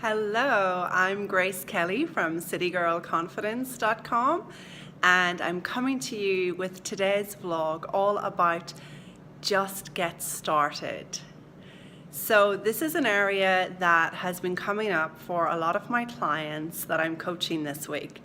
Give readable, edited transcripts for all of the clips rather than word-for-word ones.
Hello, I'm Grace Kelly from citygirlconfidence.com, and I'm coming to you with today's vlog all about just get started. So this is an area that has been coming up for a lot of my clients that I'm coaching this week,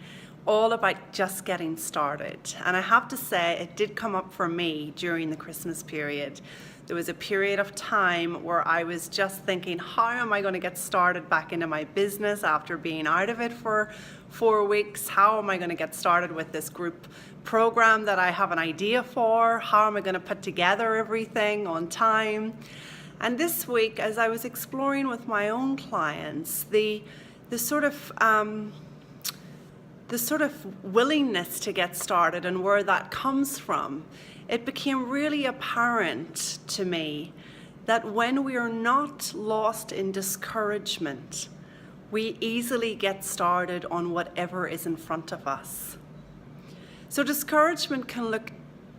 all about just getting started. And I have to say, it did come up for me during the Christmas period. There was a period of time where I was just thinking, how am I going to get started back into my business after being out of it for 4 weeks? How am I going to get started with this group program that I have an idea for? How am I going to put together everything on time? And this week, as I was exploring with my own clients, the sort of willingness to get started and where that comes from, it became really apparent to me that when we are not lost in discouragement, we easily get started on whatever is in front of us. So discouragement can look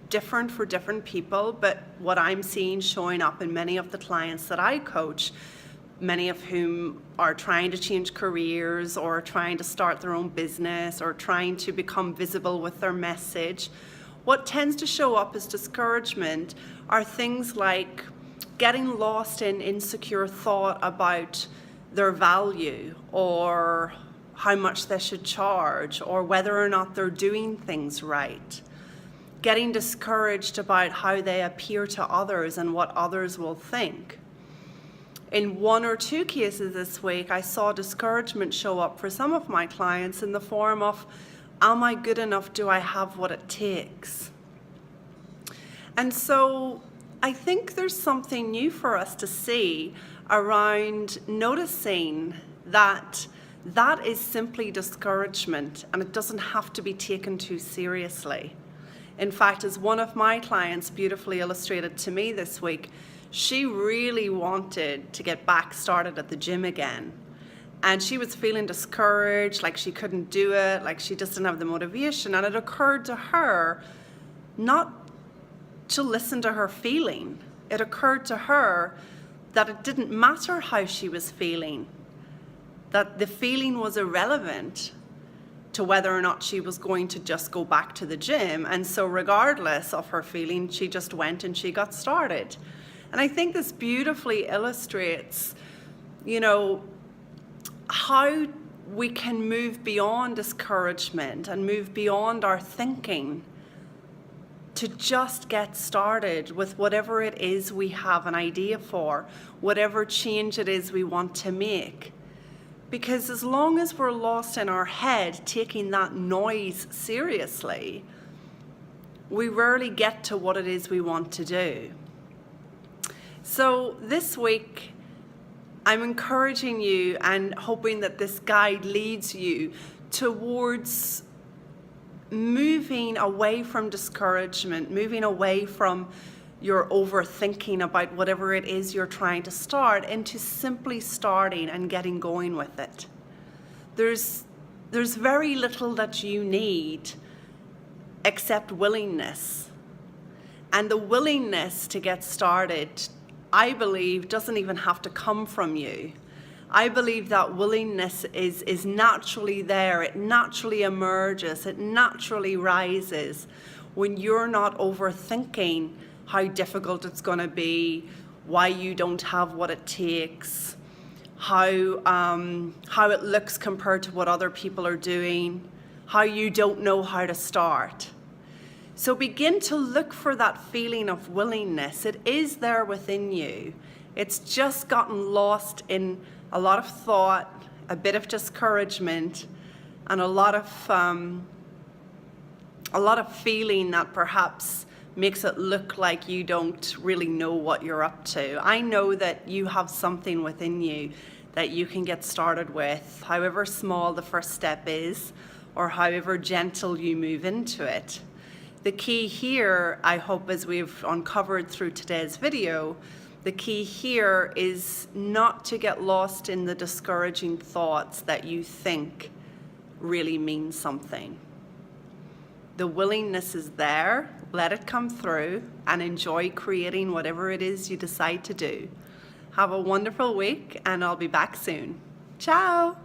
different for different people, but what I'm seeing showing up in many of the clients that I coach, many of whom are trying to change careers or trying to start their own business or trying to become visible with their message, what tends to show up as discouragement are things like getting lost in insecure thought about their value or how much they should charge or whether or not they're doing things right. Getting discouraged about how they appear to others and what others will think. In 1 or 2 cases this week, I saw discouragement show up for some of my clients in the form of, am I good enough? Do I have what it takes? And so I think there's something new for us to see around noticing that that is simply discouragement and it doesn't have to be taken too seriously. In fact, as one of my clients beautifully illustrated to me this week, she really wanted to get back started at the gym again. And she was feeling discouraged, like she couldn't do it, like she just didn't have the motivation. And it occurred to her not to listen to her feeling. It occurred to her that it didn't matter how she was feeling, that the feeling was irrelevant to whether or not she was going to just go back to the gym. And so regardless of her feeling, she just went and she got started. And I think this beautifully illustrates, how we can move beyond discouragement and move beyond our thinking to just get started with whatever it is we have an idea for, whatever change it is we want to make. Because as long as we're lost in our head, taking that noise seriously, we rarely get to what it is we want to do. So this week, I'm encouraging you and hoping that this guide leads you towards moving away from discouragement, moving away from your overthinking about whatever it is you're trying to start into simply starting and getting going with it. There's very little that you need except willingness. And the willingness to get started, I believe, doesn't even have to come from you. I believe that willingness is naturally there. It naturally emerges. It naturally rises when you're not overthinking how difficult it's going to be, why you don't have what it takes, how it looks compared to what other people are doing, how you don't know how to start. So begin to look for that feeling of willingness. It is there within you. It's just gotten lost in a lot of thought, a bit of discouragement, and a lot of feeling that perhaps makes it look like you don't really know what you're up to. I know that you have something within you that you can get started with, however small the first step is, or however gentle you move into it. The key here, I hope, as we've uncovered through today's video, the key here is not to get lost in the discouraging thoughts that you think really mean something. The willingness is there, let it come through, and enjoy creating whatever it is you decide to do. Have a wonderful week, and I'll be back soon. Ciao.